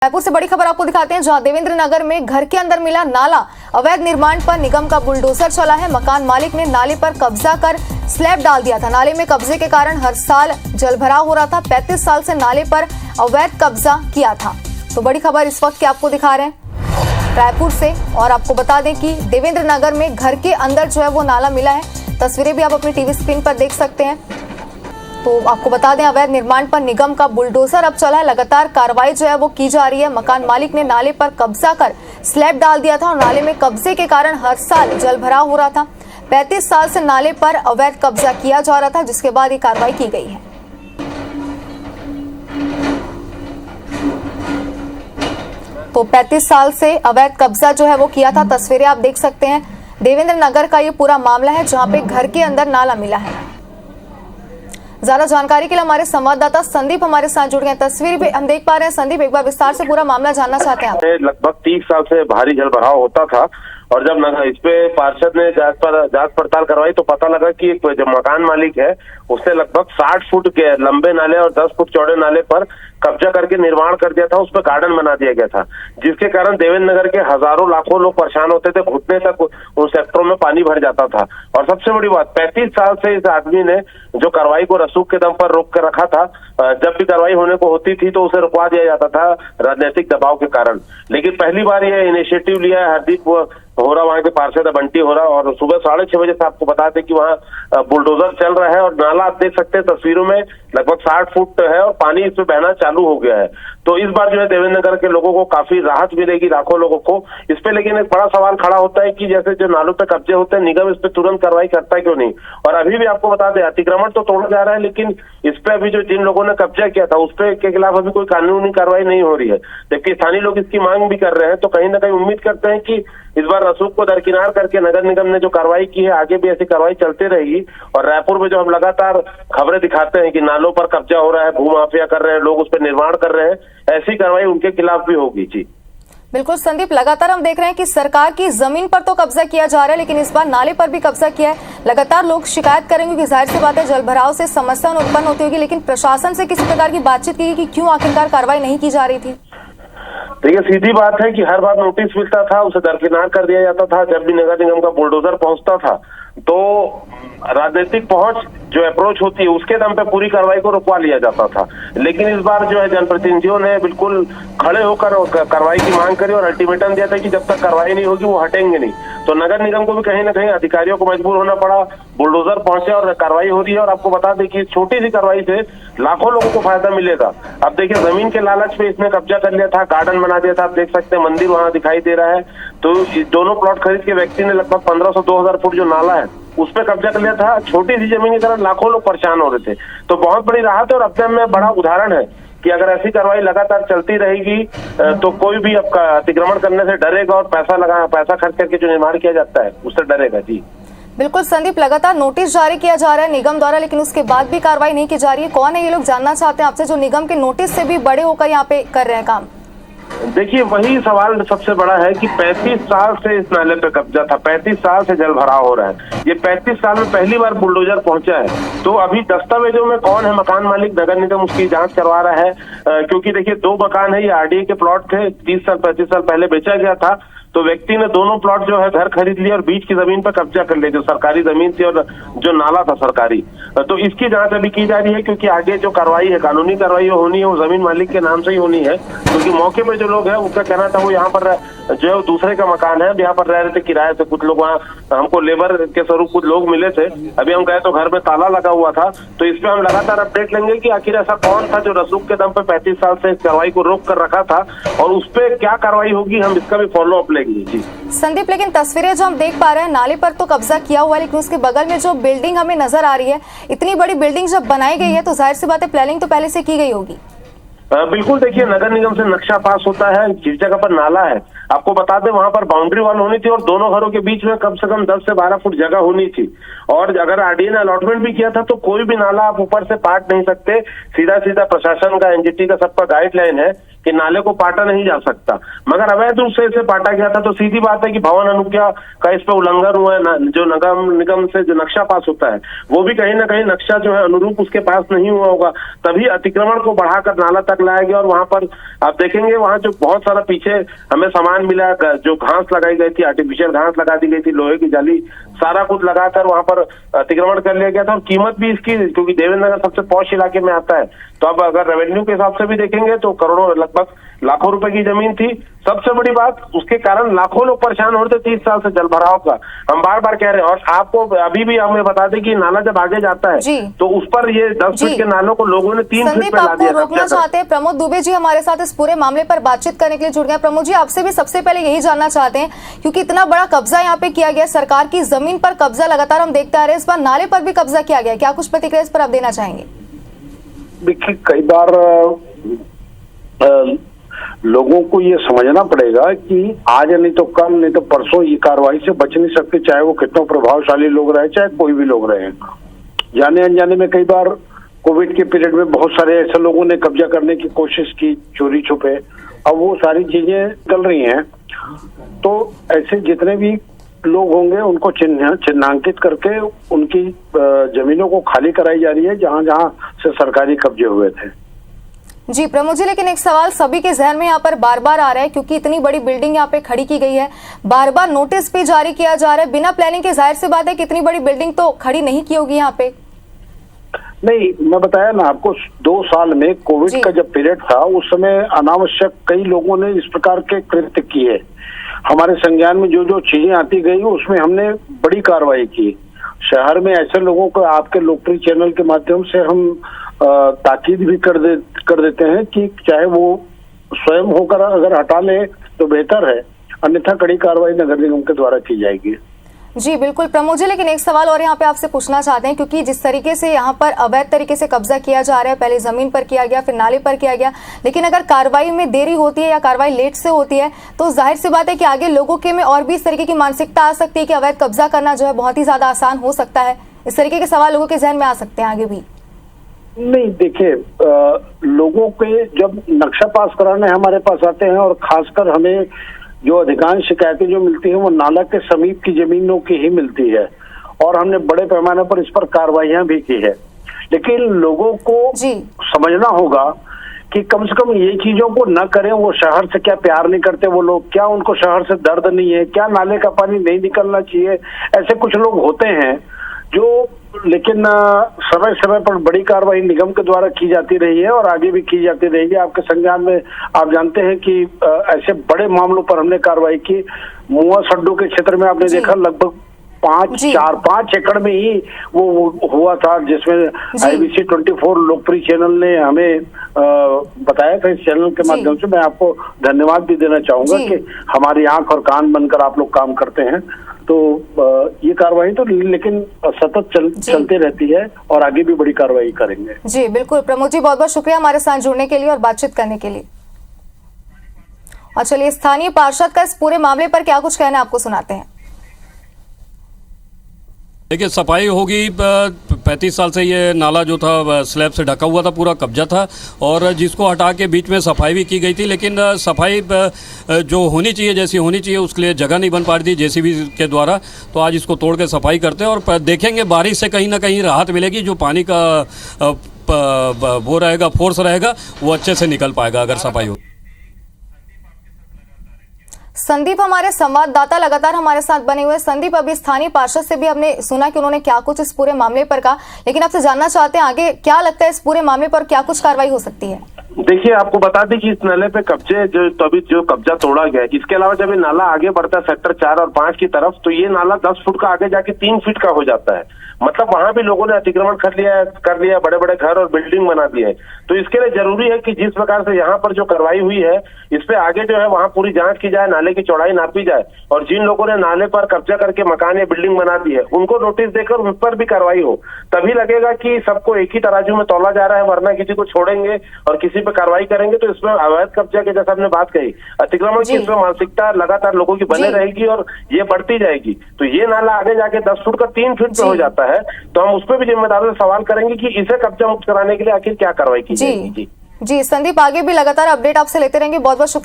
रायपुर से बड़ी खबर आपको दिखाते हैं, जहां देवेंद्र नगर में घर के अंदर मिला नाला। अवैध निर्माण पर निगम का बुलडोजर चला है। मकान मालिक ने नाले पर कब्जा कर स्लैब डाल दिया था। नाले में कब्जे के कारण हर साल जलभराव हो रहा था। 35 साल से नाले पर अवैध कब्जा किया था। तो बड़ी खबर इस वक्त की आपको दिखा रहे हैं रायपुर से, और आपको बता दें कि देवेंद्र नगर में घर के अंदर जो है वो नाला मिला है। तस्वीरें भी आप अपनी टीवी स्क्रीन पर देख सकते हैं। तो आपको बता दें, अवैध निर्माण पर निगम का बुलडोजर अब चला है। लगातार कार्रवाई जो है वो की जा रही है। मकान मालिक ने नाले पर कब्जा कर स्लैब डाल दिया था और नाले में कब्जे के कारण हर साल जलभराव हो रहा था। 35 साल से नाले पर अवैध कब्जा किया जा रहा था, जिसके बाद ये कार्रवाई की गई है। तो 35 साल से अवैध कब्जा जो है वो किया था। तस्वीरें आप देख सकते हैं। देवेंद्र नगर का ये पूरा मामला है, जहां पे घर के अंदर नाला मिला है। ज्यादा जानकारी के लिए हमारे संवाददाता संदीप हमारे साथ जुड़ गए। तस्वीर भी हम देख पा रहे हैं। संदीप, एक बार विस्तार से पूरा मामला जानना चाहते हैं आप। लगभग 30 साल से भारी जलभराव होता था, और जब इस पे पार्षद ने जांच पड़ताल करवाई तो पता लगा कि एक जो मकान मालिक है उसने लगभग 60 फुट के लंबे नाले और 10 फुट चौड़े नाले पर कब्जा करके निर्माण कर दिया था। उस पर गार्डन बना दिया गया था, जिसके कारण देवेंद्र नगर के हजारों लाखों लोग परेशान होते थे। घुटने तक उन सेक्टरों में पानी भर जाता था। और सबसे बड़ी बात, 35 साल से इस आदमी ने जो कार्रवाई को रसूख के दम पर रोक कर रखा था। जब भी कार्रवाई होने को होती थी तो उसे रुकवा दिया जाता था राजनीतिक दबाव के कारण। लेकिन पहली बार यह इनिशिएटिव लिया है हरदीप होरा, वहाँ के पार्षद बंटी होरा, और सुबह 6:30 बजे से आपको बताते कि वहाँ बुलडोजर चल रहा है। और नाला आप देख सकते हैं तस्वीरों में, लगभग 60 फुट है और पानी इसमें बहना चालू हो गया है। तो इस बार जो है देवेंद्र नगर के लोगों को काफी राहत मिलेगी, लाखों लोगों को इस पे। लेकिन एक बड़ा सवाल खड़ा होता है कि जैसे जो नालों पे कब्जे होते हैं, निगम इस पे तुरंत कार्रवाई करता है क्यों नहीं। और अभी भी आपको बता दें, अतिक्रमण तो तोड़ा जा रहा है, लेकिन इस पे अभी जो जिन लोगों ने कब्जा किया था उस पे के खिलाफ अभी कोई कानूनी कार्रवाई नहीं हो रही है। जबकि स्थानीय लोग इसकी मांग भी कर रहे हैं। तो कहीं ना कहीं उम्मीद करते हैं कि इस बार रसूख को दरकिनार करके नगर निगम ने जो कार्रवाई की है, आगे भी ऐसी कार्रवाई चलती रहेगी। और रायपुर में जो हम लगातार खबरें दिखाते हैं कि नालों पर कब्जा हो रहा है, भूमाफिया कर रहे हैं लोग, उस पर निर्माण कर रहे हैं, ऐसी कार्रवाई उनके खिलाफ भी होगी। जी बिल्कुल संदीप, लगातार हम देख रहे हैं कि सरकार की जमीन पर तो कब्जा किया जा रहा है, लेकिन इस बार नाले पर भी कब्जा किया है। लगातार लोग शिकायत करेंगे कि जाहिर सी बात है जलभराव से समस्या उत्पन्न होती होगी, लेकिन प्रशासन से किसी प्रकार की बातचीत की कि क्यों आखिरकार कार्रवाई नहीं की जा रही थी? देखिए, सीधी बात है कि हर बार नोटिस मिलता था, उसे दरकिनार कर दिया जाता था। जब भी नगर निगम का बुलडोजर पहुंचता था तो राजनीतिक पहुंच जो अप्रोच होती है उसके दम पे पूरी कार्रवाई को रुकवा लिया जाता था। लेकिन इस बार जो है जनप्रतिनिधियों ने बिल्कुल खड़े होकर कार्रवाई की मांग करी और अल्टीमेटम दिया था कि जब तक कार्रवाई नहीं होगी वो हटेंगे नहीं। तो नगर निगम को भी कहीं ना कहीं अधिकारियों को मजबूर होना पड़ा। बुलडोजर पहुंचे और कार्रवाई हो रही है। और आपको बता दें कि छोटी सी कार्रवाई से लाखों लोगों को फायदा मिलेगा। अब देखिए, जमीन के लालच पे इसने कब्जा कर लिया था, गार्डन बना दिया था। आप देख सकते हैं मंदिर वहां दिखाई दे रहा है। तो दोनों प्लॉट खरीद के व्यक्ति ने लगभग 1500 2000 फुट जो नाला है उस पर कब्जा कर लिया था। छोटी सी जमीन की तरह लाखों लोग परेशान हो रहे थे। तो बहुत बड़ी राहत है और अपने में बड़ा उदाहरण है कि अगर ऐसी कार्रवाई लगातार चलती रहेगी तो कोई भी आपका अतिक्रमण करने से डरेगा और पैसा खर्च करके जो निर्माण किया जाता है उससे डरेगा। जी बिल्कुल संदीप, लगातार नोटिस जारी किया जा रहा है निगम द्वारा, लेकिन उसके बाद भी कार्रवाई नहीं की जा रही है। कौन है ये लोग, जानना चाहते हैं आपसे, जो निगम के नोटिस से भी बड़े होकर यहाँ पे कर रहे हैं काम? देखिए, वही सवाल सबसे बड़ा है कि 35 साल से इस नाले पे कब्जा था, 35 साल से जलभराव हो रहा है। ये 35 साल में पहली बार बुलडोजर पहुंचा है। तो अभी दस्तावेजों में कौन है मकान मालिक, नगर निगम उसकी जांच करवा रहा है। क्योंकि देखिए, 2 मकान है, ये आरडीए के प्लॉट थे, 30 साल 35 साल पहले बेचा गया था। तो व्यक्ति ने दोनों प्लॉट जो है घर खरीद लिया और बीच की जमीन पर कब्जा कर लिया, जो सरकारी जमीन थी और जो नाला था सरकारी। तो इसकी जांच अभी की जा रही है, क्योंकि आगे जो कार्रवाई है, कानूनी कार्रवाई होनी है, वो जमीन मालिक के नाम से ही होनी है। क्योंकि मौके पे जो लोग हैं उनका कहना था वो यहाँ पर जो है दूसरे का मकान है, यहाँ पर रह रहे थे किराए से। कुछ लोग वहाँ हमको लेबर के स्वरूप कुछ लोग मिले थे। अभी हम गए तो घर में ताला लगा हुआ था। तो इस पे हम लगातार अपडेट लेंगे कि आखिर ऐसा कौन था जो रसूख के दम पे 35 साल से इस कार्रवाई को रोक कर रखा था, और उस पे क्या कार्रवाई होगी, हम इसका भी फॉलो अप लेंगे। जी संदीप, लेकिन तस्वीरें जो हम देख पा रहे हैं, नाले पर तो कब्जा किया हुआ है, लेकिन उसके बगल में जो बिल्डिंग हमें नजर आ रही है, इतनी बड़ी बिल्डिंग जब बनाई गई है तो जाहिर सी बात है प्लानिंग तो पहले से की गई होगी। बिल्कुल, देखिए, नगर निगम से नक्शा पास होता है। जिस जगह पर नाला है, आपको बता दें, वहां पर बाउंड्री वॉल होनी थी और दोनों घरों के बीच में कम से कम 10 से 12 फुट जगह होनी थी। और अगर आरडीए ने अलॉटमेंट भी किया था तो कोई भी नाला आप ऊपर से पाट नहीं सकते। सीधा सीधा प्रशासन का, एनजीटी का सबका गाइडलाइन है कि नाले को पाटा नहीं जा सकता, मगर अवैध रूप से इसे पाटा गया था। तो सीधी बात है कि भवन अनुज्ञा का इस पे उल्लंघन हुआ है। जो निगम से जो नक्शा पास होता है वो भी कहीं ना कहीं नक्शा जो है अनुरूप उसके पास नहीं हुआ होगा, तभी अतिक्रमण को बढ़ाकर नाला तक लाया गया। और वहां पर आप देखेंगे वहां जो बहुत सारा पीछे हमें सामान मिला, जो घास लगाई गई थी, आर्टिफिशियल घास लगा दी गई थी, लोहे की जाली, सारा कुछ लगाकर वहां पर अतिक्रमण कर लिया गया था। और कीमत भी इसकी, क्योंकि देवेंद्र नगर सबसे पॉश इलाके में आता है, तो अब अगर रेवेन्यू के हिसाब से भी देखेंगे तो करोड़ों, लगभग लाखों रुपए की जमीन थी। सबसे बड़ी बात, उसके कारण लाखों लोग परेशान हो रहे थे 30 साल से जल भराव का। हम बार बार कह रहे हैं, और आपको अभी भी हमें बता दें कि नाला जब आगे जाता है तो उस पर ये 10 फीट के नालों को लोगों ने 3 फीट पे ला दिया। रोकना चाहते हैं प्रमोद दुबे जी हमारे साथ इस पूरे मामले पर बातचीत करने के लिए जुड़ गए। प्रमोद जी, आपसे भी सबसे पहले यही जानना चाहते हैं, क्योंकि इतना बड़ा कब्जा यहाँ पे किया गया, सरकार की जमीन पर कब्जा लगातार हम देखते आ रहे हैं, इस बार नाले पर भी कब्जा किया गया, क्या कुछ प्रतिक्रिया इस पर आप देना चाहेंगे? देखिए, कई बार लोगों को ये समझना पड़ेगा कि आज नहीं तो कल, नहीं तो परसों ये कार्रवाई से बच नहीं सकते, चाहे वो कितना प्रभावशाली लोग रहे, चाहे कोई भी लोग रहे। जाने अनजाने में कई बार कोविड के पीरियड में बहुत सारे ऐसे लोगों ने कब्जा करने की कोशिश की चोरी छुपे। अब वो सारी चीजें चल रही हैं, तो ऐसे जितने भी लोग होंगे उनको चिन्हांकित करके उनकी जमीनों को खाली कराई जा रही है जहां जहां से सरकारी कब्जे हुए थे। जी प्रमोद जी, लेकिन एक सवाल सभी के जहन में यहाँ पर बार बार आ रहा है, क्योंकि इतनी बड़ी बिल्डिंग यहाँ पे खड़ी की गई है, बार बार नोटिस भी जारी किया जा रहा है, बिना प्लानिंग के जाहिर सी बात है कि इतनी बड़ी बिल्डिंग तो खड़ी नहीं की होगी यहाँ पे। नहीं, मैं बताया ना आपको, 2 साल में कोविड का जब पीरियड था उस समय अनावश्यक कई लोगों ने इस प्रकार के कृत्य किए। हमारे संज्ञान में जो जो चीजें आती गई उसमें हमने बड़ी कार्रवाई की। शहर में ऐसे लोगों को आपके लोकप्रिय चैनल के माध्यम से हम ताकीद भी कर देते हैं कि चाहे वो स्वयं होकर अगर हटा ले तो बेहतर है, अन्यथा कड़ी कार्रवाई नगर निगम के द्वारा की जाएगी। जी बिल्कुल प्रमोद जी, लेकिन एक सवाल और यहाँ पे आपसे पूछना चाहते हैं, क्योंकि जिस तरीके से यहाँ पर अवैध तरीके से कब्जा किया जा रहा है, पहले जमीन पर किया गया, फिर नाले पर किया गया, लेकिन अगर कार्रवाई में देरी होती है या कार्रवाई लेट से होती है तो जाहिर सी बात है कि आगे लोगों के में और भी इस तरीके की मानसिकता आ सकती है कि अवैध कब्जा करना जो है बहुत ही ज्यादा आसान हो सकता है। इस तरीके के सवाल लोगों के जहन में आ सकते हैं आगे भी। नहीं, देखिए, लोगों के जब नक्शा पास कराने हमारे पास आते हैं, और खासकर हमें जो अधिकांश शिकायतें जो मिलती हैं वो नाला के समीप की जमीनों की ही मिलती है, और हमने बड़े पैमाने पर इस पर कार्रवाइयां भी की है। लेकिन लोगों को समझना होगा कि कम से कम ये चीजों को न करें। वो शहर से क्या प्यार नहीं करते वो लोग? क्या उनको शहर से दर्द नहीं है? क्या नाले का पानी नहीं निकलना चाहिए? ऐसे कुछ लोग होते हैं जो, लेकिन समय समय पर बड़ी कार्रवाई निगम के द्वारा की जाती रही है और आगे भी की जाती रहेगी। आपके संज्ञान में आप जानते हैं कि ऐसे बड़े मामलों पर हमने कार्रवाई की। मुआ सड्डू के क्षेत्र में आपने देखा लगभग 5 एकड़ में ही वो हुआ था, जिसमें IBC 24 लोकप्रिय चैनल ने हमें बताया था। इस चैनल के माध्यम से मैं आपको धन्यवाद भी देना चाहूंगा कि हमारी आंख और कान बनकर आप लोग काम करते हैं। तो ये कार्रवाई तो लेकिन सतत चलती रहती है और आगे भी बड़ी कार्रवाई करेंगे। जी बिल्कुल प्रमोद जी, बहुत बहुत शुक्रिया हमारे साथ जुड़ने के लिए और बातचीत करने के लिए। और चलिए स्थानीय पार्षद का इस पूरे मामले पर क्या कुछ कहना है आपको सुनाते हैं। देखिए, सफाई होगी। 35 साल से ये नाला जो था स्लैब से ढका हुआ था, पूरा कब्जा था, और जिसको हटा के बीच में सफाई भी की गई थी, लेकिन सफाई जो होनी चाहिए, जैसी होनी चाहिए, उसके लिए जगह नहीं बन पा रही थी JCB के द्वारा। तो आज इसको तोड़ के सफाई करते हैं और देखेंगे बारिश से कहीं ना कहीं राहत मिलेगी। जो पानी का वो रहेगा, फोर्स रहेगा, वो अच्छे से निकल पाएगा अगर सफाई हो। संदीप हमारे संवाददाता लगातार हमारे साथ बने हुए। संदीप, अभी स्थानीय पार्षद से भी हमने सुना कि उन्होंने क्या कुछ इस पूरे मामले पर कहा, लेकिन आपसे जानना चाहते हैं आगे क्या लगता है इस पूरे मामले पर क्या कुछ कार्रवाई हो सकती है? देखिए, आपको बता दें कि इस नाले पे कब्जे जो अभी जो कब्जा तोड़ा गया है, इसके अलावा जब ये नाला आगे बढ़ता है सेक्टर 4 और 5 की तरफ, तो ये नाला 10 फुट का आगे जाके 3 फीट का हो जाता है। मतलब वहां भी लोगों ने अतिक्रमण कर लिया, बड़े बड़े घर और बिल्डिंग बना दिए हैं। तो इसके लिए जरूरी है कि जिस प्रकार से यहाँ पर जो कार्रवाई हुई है, इस पे आगे जो है वहां पूरी जांच की जाए, नाले की चौड़ाई नापी जाए, और जिन लोगों ने नाले पर कब्जा करके मकान या बिल्डिंग बना दी है उनको नोटिस देकर उन पर भी कार्रवाई हो। तभी लगेगा कि सबको एक ही तराजू में तौला जा रहा है, वरना किसी को छोड़ेंगे और किसी पे कार्रवाई करेंगे तो इसमें अवैध कब्जा के जैसा हमने बात कही, अतिक्रमण की इसमें मानसिकता लगातार लोगों की बने रहेगी और ये बढ़ती जाएगी। तो ये नाला आगे जाके 10 फुट का 3 फीट पे हो जाता है, तो हम उस पर भी जिम्मेदारों से सवाल करेंगे कि इसे कब्जा मुक्त कराने के लिए आखिर क्या कार्रवाई की जाएगी। जी संदीप, आगे भी लगातार अपडेट आपसे लेते रहेंगे। बहुत बहुत शुक्रिया।